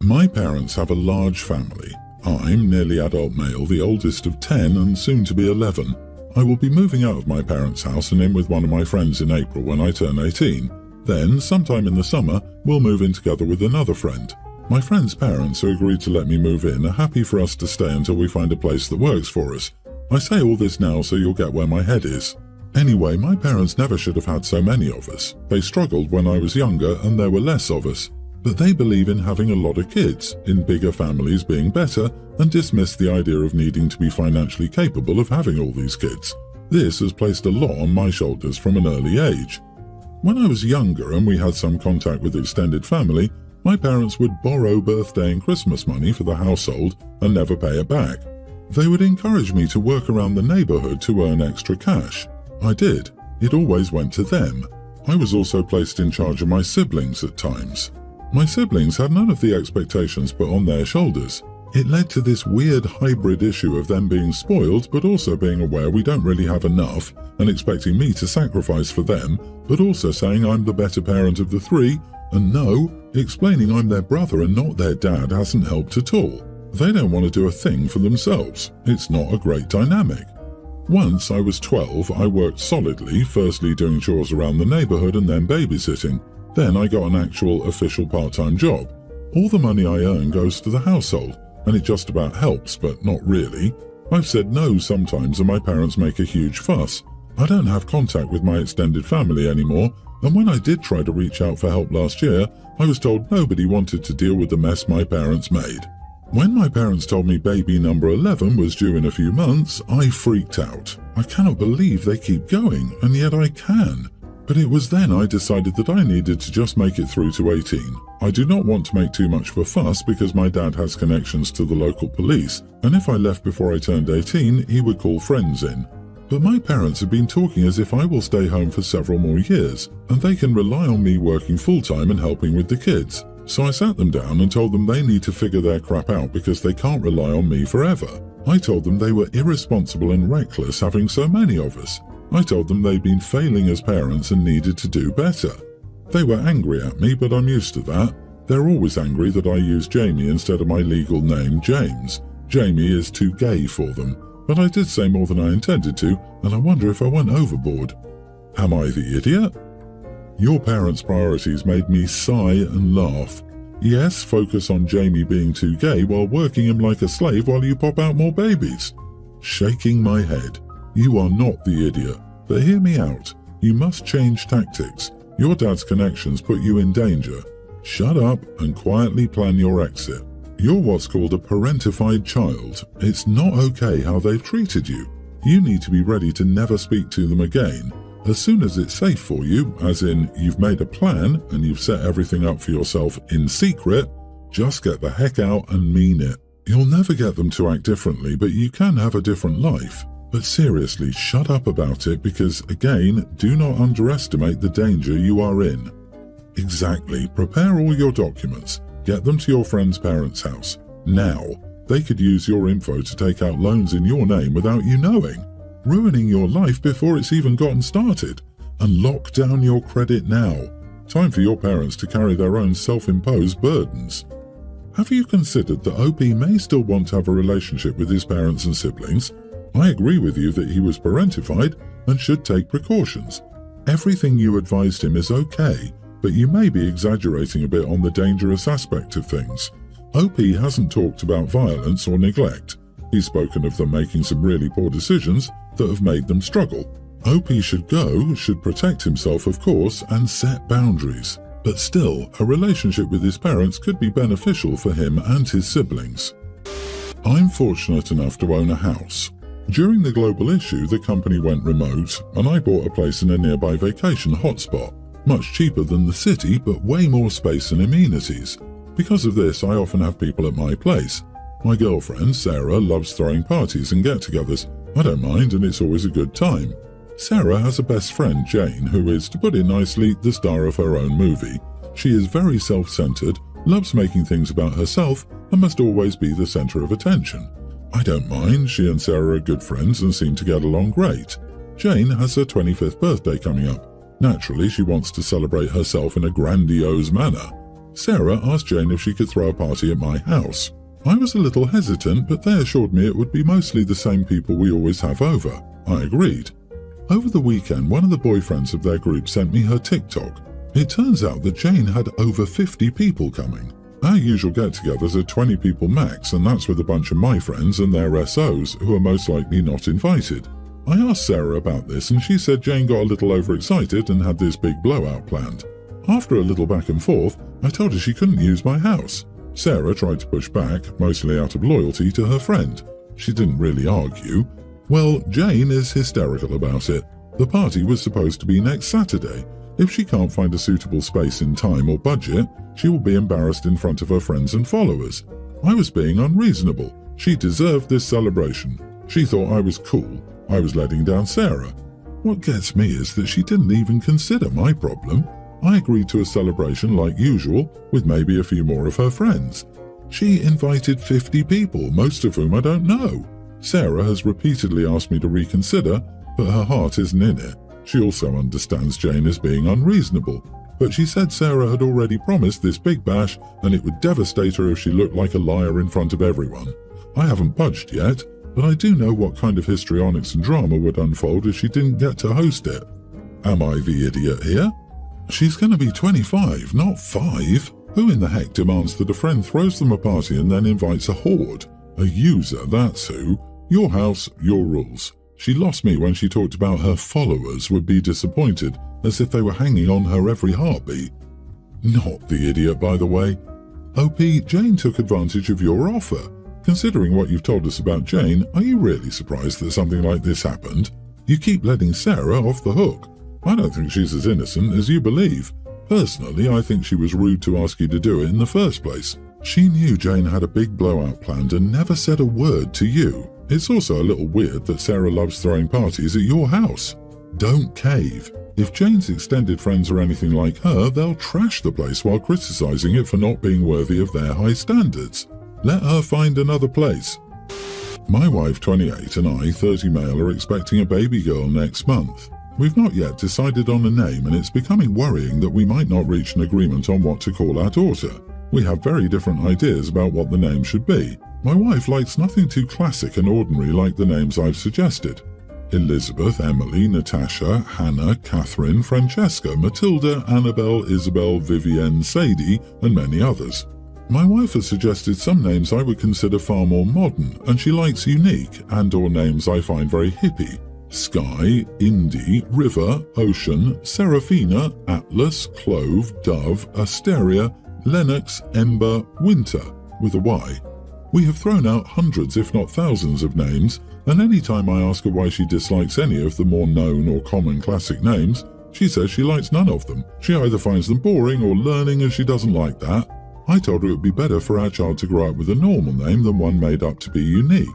My parents have a large family. I'm nearly adult male, the oldest of 10 and soon to be 11. I will be moving out of my parents' house and in with one of my friends in April when I turn 18. Then, sometime in the summer, we'll move in together with another friend. My friend's parents, who agreed to let me move in, are happy for us to stay until we find a place that works for us. I say all this now so you'll get where my head is. Anyway, my parents never should have had so many of us. They struggled when I was younger and there were less of us. But they believe in having a lot of kids, in bigger families being better, and dismiss the idea of needing to be financially capable of having all these kids. This has placed a lot on my shoulders from an early age. When I was younger and we had some contact with extended family, my parents would borrow birthday and Christmas money for the household and never pay it back. They would encourage me to work around the neighborhood to earn extra cash. I did. It always went to them. I was also placed in charge of my siblings at times. My siblings had none of the expectations put on their shoulders. It led to this weird hybrid issue of them being spoiled but also being aware we don't really have enough and expecting me to sacrifice for them, but also saying I'm the better parent of the three, and no, explaining I'm their brother and not their dad hasn't helped at all. They don't want to do a thing for themselves. It's not a great dynamic. Once I was 12, I worked solidly, firstly doing chores around the neighborhood and then babysitting. Then I got an actual official part-time job. All the money I earn goes to the household, and it just about helps, but not really. I've said no sometimes and my parents make a huge fuss. I don't have contact with my extended family anymore, and when I did try to reach out for help last year, I was told nobody wanted to deal with the mess my parents made. When my parents told me baby number 11 was due in a few months, I freaked out. I cannot believe they keep going, and yet I can. But it was then I decided that I needed to just make it through to 18. I do not want to make too much of a fuss because my dad has connections to the local police, and if I left before I turned 18, he would call friends in. But my parents have been talking as if I will stay home for several more years, and they can rely on me working full-time and helping with the kids. So I sat them down and told them they need to figure their crap out because they can't rely on me forever. I told them they were irresponsible and reckless having so many of us. I told them they'd been failing as parents and needed to do better. They were angry at me, but I'm used to that. They're always angry that I use Jamie instead of my legal name, James. Jamie is too gay for them, but I did say more than I intended to, and I wonder if I went overboard. Am I the idiot? Your parents' priorities made me sigh and laugh. Yes, focus on Jamie being too gay while working him like a slave while you pop out more babies. Shaking my head. You are not the idiot, but hear me out. You must change tactics. Your dad's connections put you in danger. Shut up and quietly plan your exit. You're what's called a parentified child. It's not okay how they've treated you. You need to be ready to never speak to them again. As soon as it's safe for you, as in you've made a plan and you've set everything up for yourself in secret, just get the heck out and mean it. You'll never get them to act differently, but you can have a different life. But seriously, shut up about it because, again, do not underestimate the danger you are in. Exactly. Prepare all your documents. Get them to your friend's parents' house. Now. They could use your info to take out loans in your name without you knowing, ruining your life before it's even gotten started. And lock down your credit now. Time for your parents to carry their own self-imposed burdens. Have you considered that OP may still want to have a relationship with his parents and siblings? I agree with you that he was parentified and should take precautions. Everything you advised him is okay, but you may be exaggerating a bit on the dangerous aspect of things. OP hasn't talked about violence or neglect. He's spoken of them making some really poor decisions that have made them struggle. OP should go, should protect himself of course, and set boundaries. But still, a relationship with his parents could be beneficial for him and his siblings. I'm fortunate enough to own a house. During the global issue, the company went remote, and I bought a place in a nearby vacation hotspot. Much cheaper than the city, but way more space and amenities. Because of this, I often have people at my place. My girlfriend, Sarah, loves throwing parties and get-togethers. I don't mind, and it's always a good time. Sarah has a best friend, Jane, who is, to put it nicely, the star of her own movie. She is very self-centered, loves making things about herself, and must always be the center of attention. I don't mind, she and Sarah are good friends and seem to get along great. Jane has her 25th birthday coming up. Naturally, she wants to celebrate herself in a grandiose manner. Sarah asked Jane if she could throw a party at my house. I was a little hesitant, but they assured me it would be mostly the same people we always have over. I agreed. Over the weekend, one of the boyfriends of their group sent me her TikTok. It turns out that Jane had over 50 people coming. Our usual get-togethers are 20 people max, and that's with a bunch of my friends and their SOs, who are most likely not invited. I asked Sarah about this, and she said Jane got a little overexcited and had this big blowout planned. After a little back and forth, I told her she couldn't use my house. Sarah tried to push back, mostly out of loyalty to her friend. She didn't really argue. Well, Jane is hysterical about it. The party was supposed to be next Saturday. If she can't find a suitable space in time or budget, she will be embarrassed in front of her friends and followers. I was being unreasonable. She deserved this celebration. She thought I was cool. I was letting down Sarah. What gets me is that she didn't even consider my problem. I agreed to a celebration like usual, with maybe a few more of her friends. She invited 50 people, most of whom I don't know. Sarah has repeatedly asked me to reconsider, but her heart isn't in it. She also understands Jane is being unreasonable, but she said Sarah had already promised this big bash and it would devastate her if she looked like a liar in front of everyone. I haven't budged yet, but I do know what kind of histrionics and drama would unfold if she didn't get to host it. Am I the idiot here? She's going to be 25, not 5. Who in the heck demands that a friend throws them a party and then invites a horde? A user, that's who. Your house, your rules. She lost me when she talked about her followers would be disappointed, as if they were hanging on her every heartbeat. Not the idiot, by the way. OP, Jane took advantage of your offer. Considering what you've told us about Jane, are you really surprised that something like this happened? You keep letting Sarah off the hook. I don't think she's as innocent as you believe. Personally, I think she was rude to ask you to do it in the first place. She knew Jane had a big blowout planned and never said a word to you. It's also a little weird that Sarah loves throwing parties at your house. Don't cave. If Jane's extended friends are anything like her, they'll trash the place while criticizing it for not being worthy of their high standards. Let her find another place. My wife, 28, and I, 30 male, are expecting a baby girl next month. We've not yet decided on a name, and it's becoming worrying that we might not reach an agreement on what to call our daughter. We have very different ideas about what the name should be. My wife likes nothing too classic and ordinary like the names I've suggested. Elizabeth, Emily, Natasha, Hannah, Catherine, Francesca, Matilda, Annabelle, Isabel, Vivienne, Sadie, and many others. My wife has suggested some names I would consider far more modern, and she likes unique and/or names I find very hippie. Sky, Indy, River, Ocean, Seraphina, Atlas, Clove, Dove, Asteria, Lennox, Ember, Winter, with a Y. We have thrown out hundreds if not thousands of names, and any time I ask her why she dislikes any of the more known or common classic names, she says she likes none of them. She either finds them boring or learning and she doesn't like that. I told her it would be better for our child to grow up with a normal name than one made up to be unique.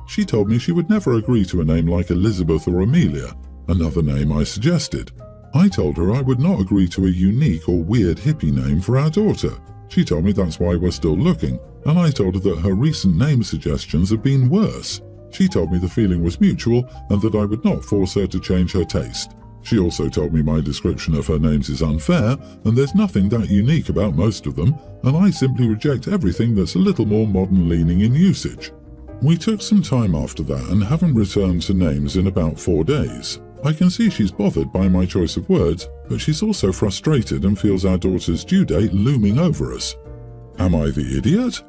She told me she would never agree to a name like Elizabeth or Amelia, another name I suggested. I told her I would not agree to a unique or weird hippie name for our daughter. She told me that's why we're still looking, and I told her that her recent name suggestions have been worse. She told me the feeling was mutual and that I would not force her to change her taste. She also told me my description of her names is unfair and there's nothing that unique about most of them, and I simply reject everything that's a little more modern leaning in usage. We took some time after that and haven't returned to names in about 4 days. I can see she's bothered by my choice of words, but she's also frustrated and feels our daughter's due date looming over us. Am I the idiot?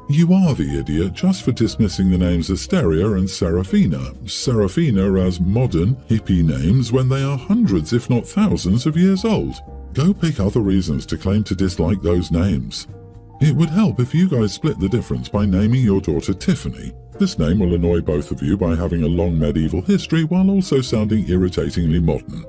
You are the idiot just for dismissing the names Asteria and Seraphina. Seraphina as modern, hippie names when they are hundreds if not thousands of years old. Go pick other reasons to claim to dislike those names. It would help if you guys split the difference by naming your daughter Tiffany. This name will annoy both of you by having a long medieval history while also sounding irritatingly modern.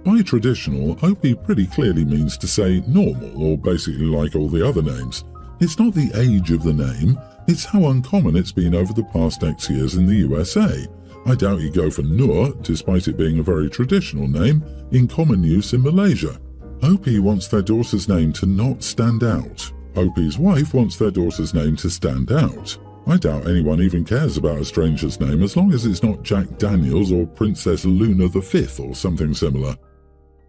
By traditional, OP pretty clearly means to say normal, or basically like all the other names. It's not the age of the name, it's how uncommon it's been over the past X years in the USA. I doubt you go for Nur, despite it being a very traditional name, in common use in Malaysia. OP wants their daughter's name to not stand out. OP's wife wants their daughter's name to stand out. I doubt anyone even cares about a stranger's name as long as it's not Jack Daniels or Princess Luna V or something similar.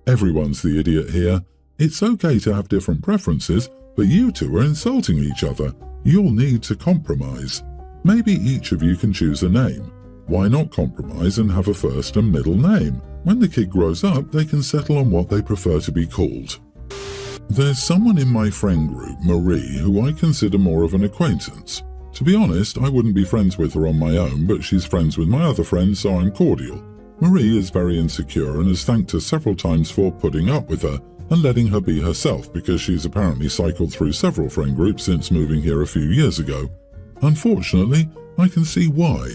Everyone's the idiot here. It's okay to have different preferences, But you two are insulting each other. You'll need to compromise. Maybe each of you can choose a name. Why not compromise and have a first and middle name? When the kid grows up, they can settle on what they prefer to be called. There's someone in my friend group, Marie, who I consider more of an acquaintance. To be honest, I wouldn't be friends with her on my own, but she's friends with my other friends, so I'm cordial. Marie is very insecure and has thanked us several times for putting up with her and letting her be herself, because she's apparently cycled through several friend groups since moving here a few years ago. Unfortunately, I can see why.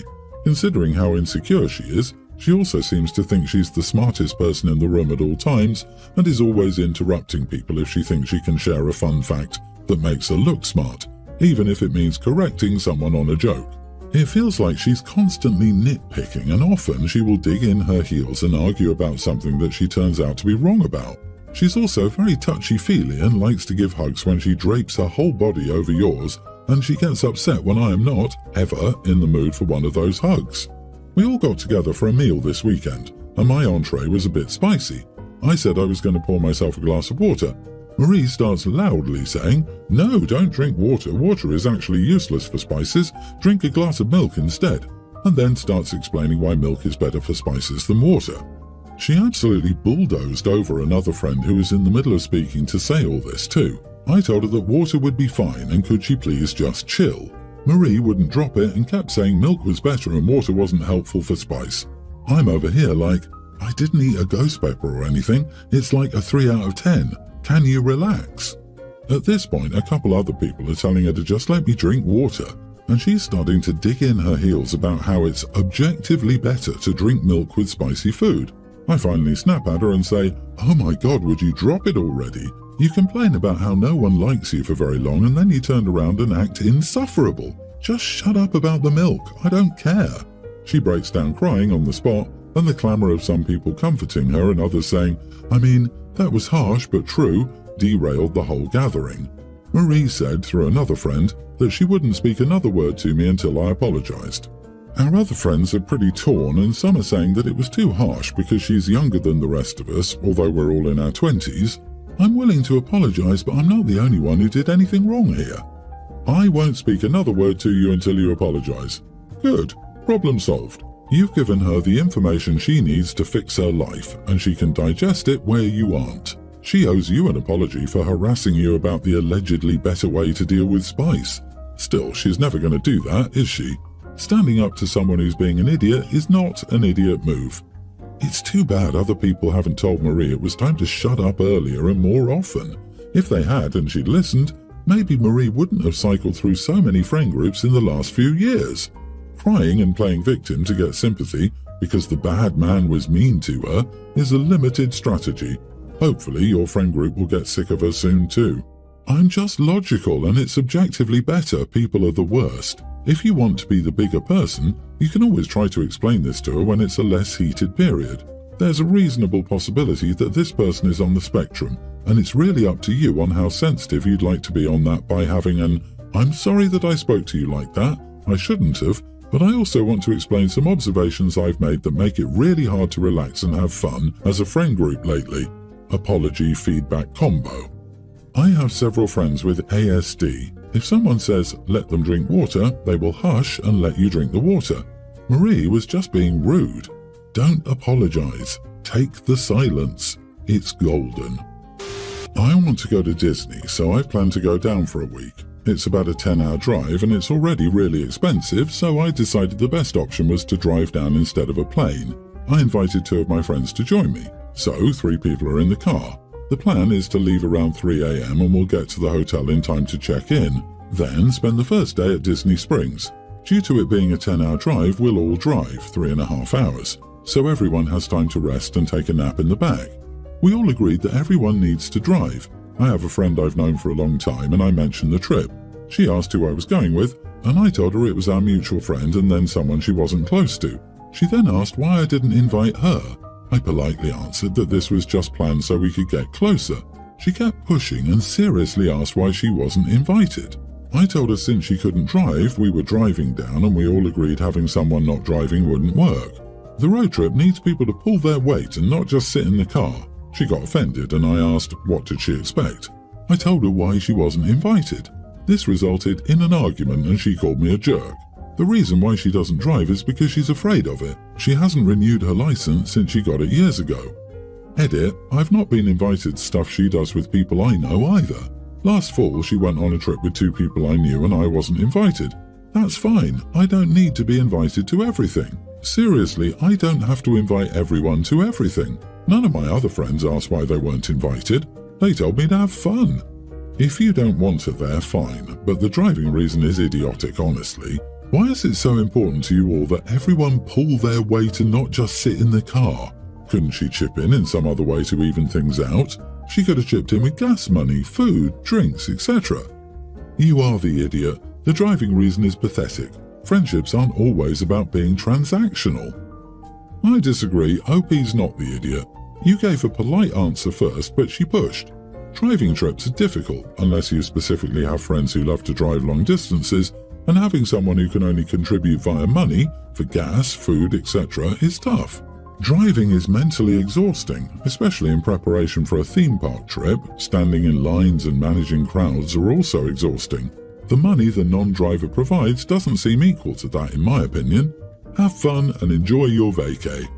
Considering how insecure she is, she also seems to think she's the smartest person in the room at all times and is always interrupting people if she thinks she can share a fun fact that makes her look smart, even if it means correcting someone on a joke. It feels like she's constantly nitpicking, and often she will dig in her heels and argue about something that she turns out to be wrong about. She's also very touchy-feely and likes to give hugs when she drapes her whole body over yours, and she gets upset when I am not, ever, in the mood for one of those hugs. We all got together for a meal this weekend, and my entree was a bit spicy. I said I was going to pour myself a glass of water. Marie starts loudly saying, "No, don't drink water. Water is actually useless for spices. Drink a glass of milk instead," and then starts explaining why milk is better for spices than water. She absolutely bulldozed over another friend who was in the middle of speaking to say all this too. I told her that water would be fine and could she please just chill. Marie wouldn't drop it and kept saying milk was better and water wasn't helpful for spice. I'm over here like, I didn't eat a ghost pepper or anything. It's like a 3 out of 10. Can you relax? At this point, a couple other people are telling her to just let me drink water, and she's starting to dig in her heels about how it's objectively better to drink milk with spicy food. I finally snap at her and say, "Oh my God, would you drop it already? You complain about how no one likes you for very long, and then you turn around and act insufferable. Just shut up about the milk. I don't care." She breaks down crying on the spot, and the clamour of some people comforting her and others saying, "I mean, that was harsh but true," derailed the whole gathering. Marie said through another friend that she wouldn't speak another word to me until I apologised. Our other friends are pretty torn, and some are saying that it was too harsh because she's younger than the rest of us, although we're all in our 20s. I'm willing to apologise, but I'm not the only one who did anything wrong here. I won't speak another word to you until you apologise. Good. Problem solved. You've given her the information she needs to fix her life, and she can digest it where you aren't. She owes you an apology for harassing you about the allegedly better way to deal with spice. Still, she's never going to do that, is she? Standing up to someone who's being an idiot is not an idiot move. It's too bad other people haven't told Marie it was time to shut up earlier and more often. If they had and she'd listened, maybe Marie wouldn't have cycled through so many friend groups in the last few years. Crying and playing victim to get sympathy because the bad man was mean to her is a limited strategy. Hopefully your friend group will get sick of her soon too. I'm just logical, and it's objectively better people are the worst. If you want to be the bigger person, you can always try to explain this to her when it's a less heated period. There's a reasonable possibility that this person is on the spectrum, and it's really up to you on how sensitive you'd like to be on that by having an, "I'm sorry that I spoke to you like that. I shouldn't have, but I also want to explain some observations I've made that make it really hard to relax and have fun as a friend group lately." Apology feedback combo. I have several friends with ASD. If someone says, "Let them drink water," they will hush and let you drink the water. Marie was just being rude. Don't apologize. Take the silence. It's golden. I want to go to Disney, so I've planned to go down for a week. It's about a 10-hour drive and it's already really expensive, so I decided the best option was to drive down instead of a plane. I invited 2 of my friends to join me, so 3 people are in the car. The plan is to leave around 3 a.m. and we'll get to the hotel in time to check in, then spend the first day at Disney Springs. Due to it being a 10-hour drive, we'll all drive 3.5 hours, so everyone has time to rest and take a nap in the back. We all agreed that everyone needs to drive. I have a friend I've known for a long time and I mentioned the trip. She asked who I was going with, and I told her it was our mutual friend and then someone she wasn't close to. She then asked why I didn't invite her. I politely answered that this was just planned so we could get closer. She kept pushing and seriously asked why she wasn't invited. I told her since she couldn't drive, we were driving down and we all agreed having someone not driving wouldn't work. The road trip needs people to pull their weight and not just sit in the car. She got offended and I asked what did she expect. I told her why she wasn't invited. This resulted in an argument and she called me a jerk. The reason why she doesn't drive is because she's afraid of it. She hasn't renewed her license since she got it years ago. Edit, I've not been invited to stuff she does with people I know either. Last fall she went on a trip with 2 people I knew and I wasn't invited. That's fine, I don't need to be invited to everything. Seriously, I don't have to invite everyone to everything. None of my other friends asked why they weren't invited. They told me to have fun. If you don't want her there, fine, but the driving reason is idiotic, honestly. Why is it so important to you all that everyone pull their weight and not just sit in the car? Couldn't she chip in some other way to even things out? She could have chipped in with gas money, food, drinks, etc. You are the idiot. The driving reason is pathetic. Friendships aren't always about being transactional. I disagree, OP's not the idiot. You gave a polite answer first, but she pushed. Driving trips are difficult unless you specifically have friends who love to drive long distances, and having someone who can only contribute via money, for gas, food, etc. is tough. Driving is mentally exhausting, especially in preparation for a theme park trip. Standing in lines and managing crowds are also exhausting. The money the non-driver provides doesn't seem equal to that in my opinion. Have fun and enjoy your vacay.